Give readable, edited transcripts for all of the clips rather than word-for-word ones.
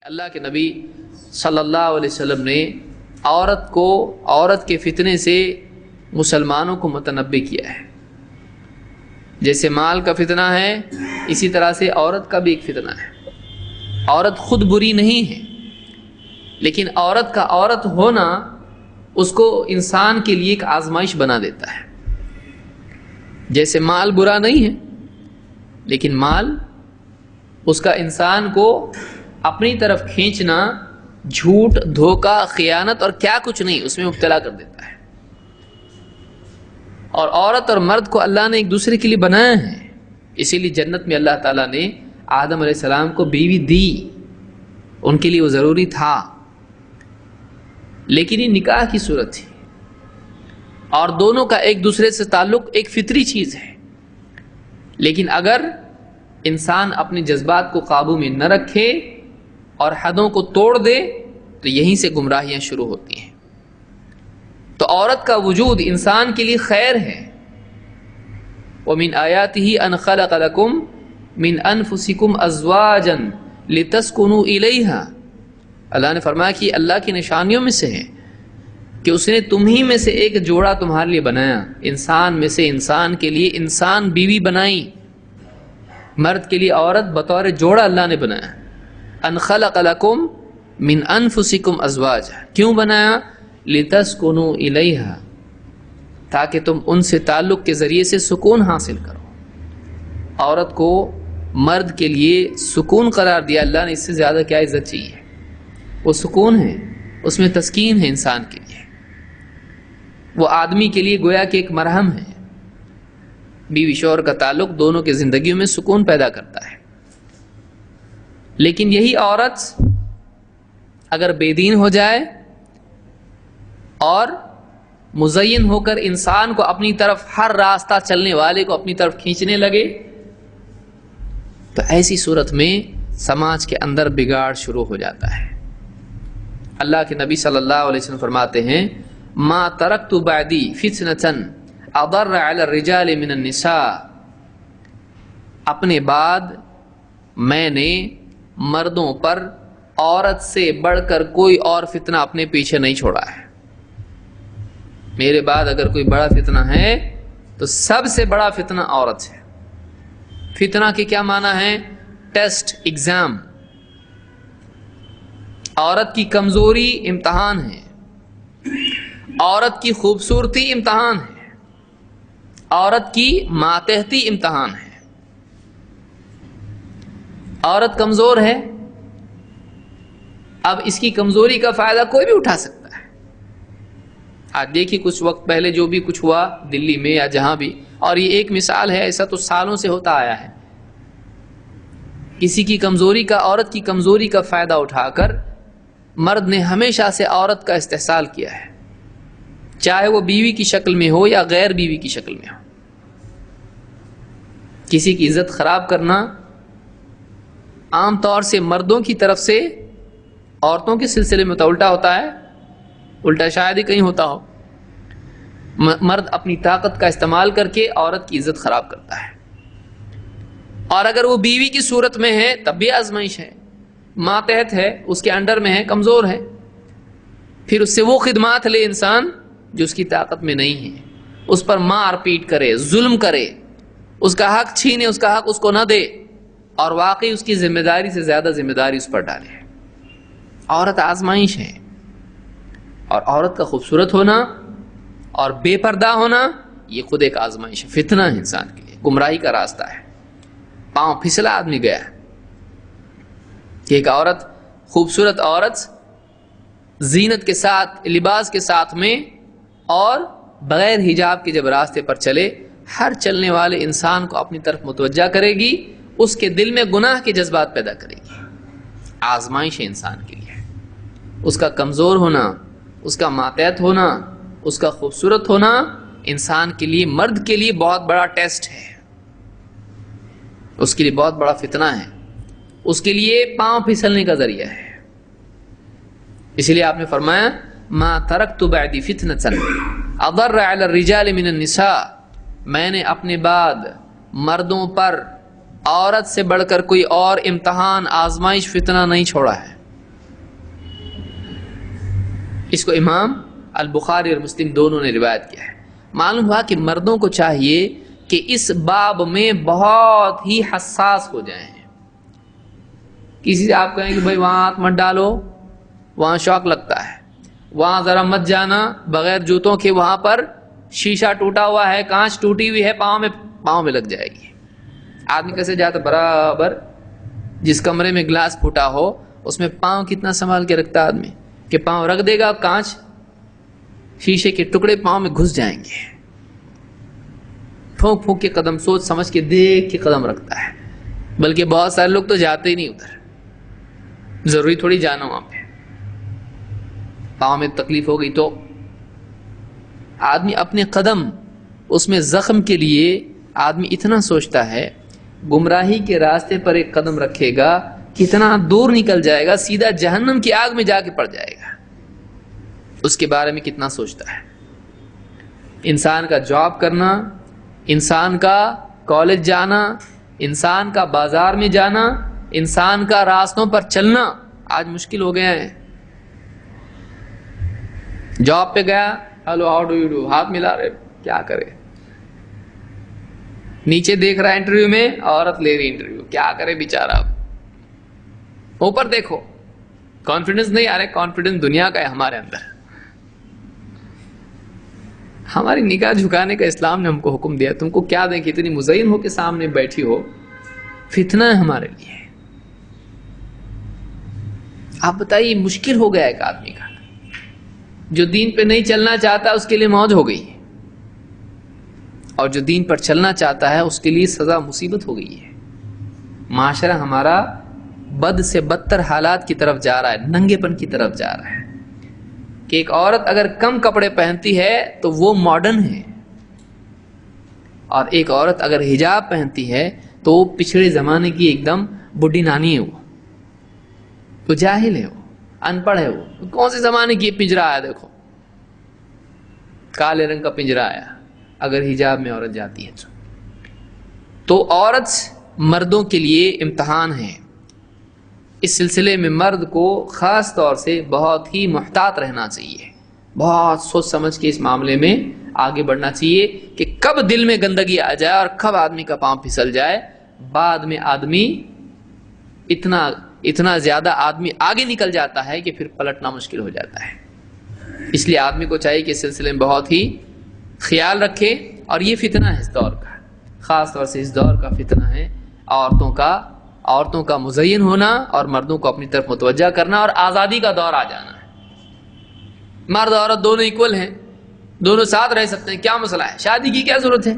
اللہ کے نبی صلی اللہ علیہ وسلم نے عورت کے فتنے سے مسلمانوں کو متنبع کیا ہے۔ جیسے مال کا فتنہ ہے اسی طرح سے عورت کا بھی ایک فتنہ ہے۔ عورت خود بری نہیں ہے، لیکن عورت کا عورت ہونا اس کو انسان کے لیے ایک آزمائش بنا دیتا ہے۔ جیسے مال برا نہیں ہے، لیکن مال اس کا انسان کو اپنی طرف کھینچنا، جھوٹ، دھوکہ، خیانت اور کیا کچھ نہیں اس میں مبتلا کر دیتا ہے۔ اور عورت اور مرد کو اللہ نے ایک دوسرے کے لیے بنایا ہے، اسی لیے جنت میں اللہ تعالیٰ نے آدم علیہ السلام کو بیوی دی، ان کے لیے وہ ضروری تھا، لیکن یہ نکاح کی صورت تھی اور دونوں کا ایک دوسرے سے تعلق ایک فطری چیز ہے۔ لیکن اگر انسان اپنے جذبات کو قابو میں نہ رکھے اور حدوں کو توڑ دے تو یہیں سے گمراہیاں شروع ہوتی ہیں۔ تو عورت کا وجود انسان کے لیے خیر ہے۔ وَمِنْ آيَاتِهِ أَنْ خَلَقَ لَكُمْ مِنْ أَنفُسِكُمْ أَزْوَاجًا لِتَسْكُنُوا إِلَيْهَا، اللہ نے فرمایا کہ اللہ کی نشانیوں میں سے ہے کہ اس نے تمہیں میں سے ایک جوڑا تمہارے لیے بنایا، انسان میں سے انسان کے لیے انسان بیوی بنائی، مرد کے لیے عورت بطور جوڑا اللہ نے بنایا۔ ان خلق لکم من انفسکم ازواجا، کیوں بنایا؟ لتسکنوا الیہا، تاکہ تم ان سے تعلق کے ذریعے سے سکون حاصل کرو۔ عورت کو مرد کے لیے سکون قرار دیا اللہ نے، اس سے زیادہ کیا عزت چاہیے؟ وہ سکون ہے، اس میں تسکین ہے انسان کے لیے، وہ آدمی کے لیے گویا کہ ایک مرہم ہے۔ بیوی شوہر کا تعلق دونوں کی زندگیوں میں سکون پیدا کرتا ہے۔ لیکن یہی عورت اگر بے دین ہو جائے اور مزین ہو کر انسان کو اپنی طرف، ہر راستہ چلنے والے کو اپنی طرف کھینچنے لگے، تو ایسی صورت میں سماج کے اندر بگاڑ شروع ہو جاتا ہے۔ اللہ کے نبی صلی اللہ علیہ وسلم فرماتے ہیں ما ترکت بعدی فتنة اضر علی الرجال من النساء، اپنے بعد میں نے مردوں پر عورت سے بڑھ کر کوئی اور فتنہ اپنے پیچھے نہیں چھوڑا ہے۔ میرے بعد اگر کوئی بڑا فتنہ ہے تو سب سے بڑا فتنہ عورت ہے۔ فتنہ کے کیا معنی ہے؟ Test, exam. عورت کی کمزوری امتحان ہے، عورت کی خوبصورتی امتحان ہے، عورت کی ماتحتی امتحان ہے۔ عورت کمزور ہے، اب اس کی کمزوری کا فائدہ کوئی بھی اٹھا سکتا ہے۔ آج دیکھیے کچھ وقت پہلے جو بھی کچھ ہوا دلی میں یا جہاں بھی، اور یہ ایک مثال ہے، ایسا تو سالوں سے ہوتا آیا ہے۔ کسی کی کمزوری کا، عورت کی کمزوری کا فائدہ اٹھا کر مرد نے ہمیشہ سے عورت کا استحصال کیا ہے، چاہے وہ بیوی کی شکل میں ہو یا غیر بیوی کی شکل میں ہو۔ کسی کی عزت خراب کرنا عام طور سے مردوں کی طرف سے عورتوں کے سلسلے میں تو الٹا ہوتا ہے، الٹا شاید ہی کہیں ہوتا ہو۔ مرد اپنی طاقت کا استعمال کر کے عورت کی عزت خراب کرتا ہے، اور اگر وہ بیوی کی صورت میں ہے تب بھی آزمائش ہے، ماتحت ہے، اس کے انڈر میں ہے، کمزور ہے، پھر اس سے وہ خدمات لے انسان جو اس کی طاقت میں نہیں ہے، اس پر مار پیٹ کرے، ظلم کرے، اس کا حق چھینے، اس کا حق اس کو نہ دے، اور واقعی اس کی ذمہ داری سے زیادہ ذمہ داری اس پر ڈالے۔ عورت آزمائش ہے، اور عورت کا خوبصورت ہونا اور بے پردہ ہونا یہ خود ایک آزمائش ہے، فتنہ ہے انسان کے لیے، گمراہی کا راستہ ہے۔ پاؤں پھسلا آدمی گیا کہ ایک عورت، خوبصورت عورت زینت کے ساتھ، لباس کے ساتھ میں اور بغیر حجاب کے جب راستے پر چلے، ہر چلنے والے انسان کو اپنی طرف متوجہ کرے گی، اس کے دل میں گناہ کے جذبات پیدا کرے گی۔ آزمائش ہے انسان کے لیے، اس کا کمزور ہونا، اس کا ماتحت ہونا، اس کا خوبصورت ہونا انسان کے لیے، مرد کے لیے بہت بڑا ٹیسٹ ہے، اس کے لیے بہت بڑا فتنہ ہے، اس کے لیے پاؤں پھسلنے کا ذریعہ ہے۔ اس لیے آپ نے فرمایا ما ترکت بعدی فتنة اضر علی الرجال من النساء، میں نے اپنے بعد مردوں پر عورت سے بڑھ کر کوئی اور امتحان، آزمائش، فتنہ نہیں چھوڑا ہے۔ اس کو امام البخاری اور مسلم دونوں نے روایت کیا ہے۔ معلوم ہوا کہ مردوں کو چاہیے کہ اس باب میں بہت ہی حساس ہو جائیں۔ کسی سے آپ کہیں کہ بھائی وہاں ہاتھ مت ڈالو، وہاں شوق لگتا ہے، وہاں ذرا مت جانا بغیر جوتوں کے، وہاں پر شیشہ ٹوٹا ہوا ہے، کانچ ٹوٹی ہوئی ہے، پاؤں میں لگ جائے گی۔ آدمی کیسے جاتا؟ برابر جس کمرے میں گلاس پھوٹا ہو اس میں پاؤں کتنا سنبھال کے رکھتا آدمی کہ پاؤں رکھ دے گا، کانچ شیشے کے ٹکڑے پاؤں میں گھس جائیں گے۔ پھونک پھونک کے قدم، سوچ سمجھ کے دیکھ کے قدم رکھتا ہے، بلکہ بہت سارے لوگ تو جاتے ہی نہیں ادھر، ضروری تھوڑی جانا وہاں پہ، پاؤں میں تکلیف ہو گئی تو آدمی اپنے قدم اس میں زخم کے لیے آدمی اتنا سوچتا ہے، گمراہی کے راستے پر ایک قدم رکھے گا کتنا دور نکل جائے گا، سیدھا جہنم کی آگ میں جا کے پڑ جائے گا، اس کے بارے میں کتنا سوچتا ہے۔ انسان کا جاب کرنا، انسان کا کالج جانا، انسان کا بازار میں جانا، انسان کا راستوں پر چلنا آج مشکل ہو گیا ہے۔ جاب پہ گیا، hello how do you do, ہاتھ ملا رہے، کیا کرے؟ نیچے دیکھ رہا ہے انٹرویو میں، عورت لے رہی انٹرویو، کیا کرے بیچارہ؟ اوپر دیکھو، کانفیڈنس نہیں آ رہا، کانفیڈنس دنیا کا ہے ہمارے اندر۔ ہماری نگاہ جھکانے کا اسلام نے ہم کو حکم دیا، تم کو کیا دیں کہ اتنی مزین ہو کے سامنے بیٹھی ہو، فتنہ ہے ہمارے لیے۔ آپ بتائیے، مشکل ہو گیا ایک آدمی کا، جو دین پہ نہیں چلنا چاہتا اس کے لیے موج ہو گئی، اور جو دین پر چلنا چاہتا ہے اس کے لیے سزا مصیبت ہو گئی ہے۔ معاشرہ ہمارا بد سے بدتر حالات کی طرف جا رہا ہے، ننگے پن کی طرف جا رہا ہے، کہ ایک عورت اگر کم کپڑے پہنتی ہے تو وہ ماڈرن ہے، اور ایک عورت اگر حجاب پہنتی ہے تو وہ پچھڑے زمانے کی ایک دم بڈھی نانی ہے، وہ جاہل ہے، وہ ان پڑھ ہے، وہ کون سے زمانے کی پنجرا آیا؟ دیکھو کالے رنگ کا پنجرا آیا اگر حجاب میں عورت جاتی ہے تو عورت مردوں کے لیے امتحان ہے۔ اس سلسلے میں مرد کو خاص طور سے بہت ہی محتاط رہنا چاہیے، بہت سوچ سمجھ کے اس معاملے میں آگے بڑھنا چاہیے کہ کب دل میں گندگی آ جائے اور کب آدمی کا پاؤں پھسل جائے۔ بعد میں آدمی اتنا زیادہ آدمی آگے نکل جاتا ہے کہ پھر پلٹنا مشکل ہو جاتا ہے۔ اس لیے آدمی کو چاہیے کہ اس سلسلے میں بہت ہی خیال رکھے، اور یہ فتنہ ہے اس دور کا، خاص طور سے اس دور کا فتنہ ہے عورتوں کا مزین ہونا اور مردوں کو اپنی طرف متوجہ کرنا، اور آزادی کا دور آ جانا ہے۔ مرد عورت دونوں ایکول ہیں، دونوں ساتھ رہ سکتے ہیں، کیا مسئلہ ہے؟ شادی کی کیا ضرورت ہے؟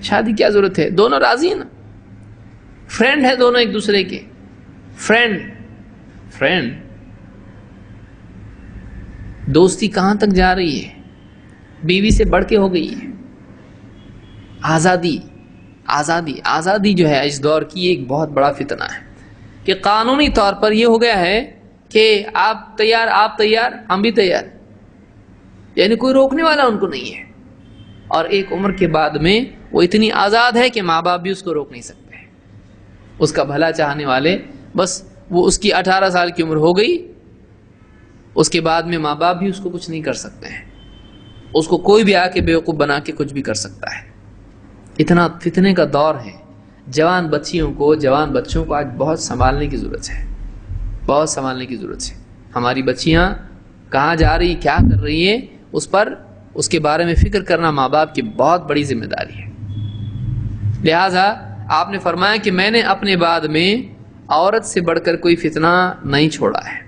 شادی کیا ضرورت ہے؟ دونوں راضی ہیں نا، فرینڈ ہے دونوں ایک دوسرے کے، فرینڈ دوستی کہاں تک جا رہی ہے؟ بیوی سے بڑھ کے ہو گئی ہے۔ آزادی جو ہے اس دور کی ایک بہت بڑا فتنہ ہے، کہ قانونی طور پر یہ ہو گیا ہے کہ آپ تیار ہم بھی تیار، یعنی کوئی روکنے والا ان کو نہیں ہے، اور ایک عمر کے بعد میں وہ اتنی آزاد ہے کہ ماں باپ بھی اس کو روک نہیں سکتے، اس کا بھلا چاہنے والے بس، وہ اس کی 18 سال کی عمر ہو گئی، اس کے بعد میں ماں باپ بھی اس کو کچھ نہیں کر سکتے ہیں، اس کو کوئی بھی آ کے بیوقوف بنا کے کچھ بھی کر سکتا ہے۔ اتنا فتنے کا دور ہے، جوان بچوں کو آج بہت سنبھالنے کی ضرورت ہے، بہت سنبھالنے کی ضرورت ہے۔ ہماری بچیاں کہاں جا رہی، کیا کر رہی ہیں، اس کے بارے میں فکر کرنا ماں باپ کی بہت بڑی ذمہ داری ہے۔ لہذا آپ نے فرمایا کہ میں نے اپنے بعد میں عورت سے بڑھ کر کوئی فتنہ نہیں چھوڑا ہے۔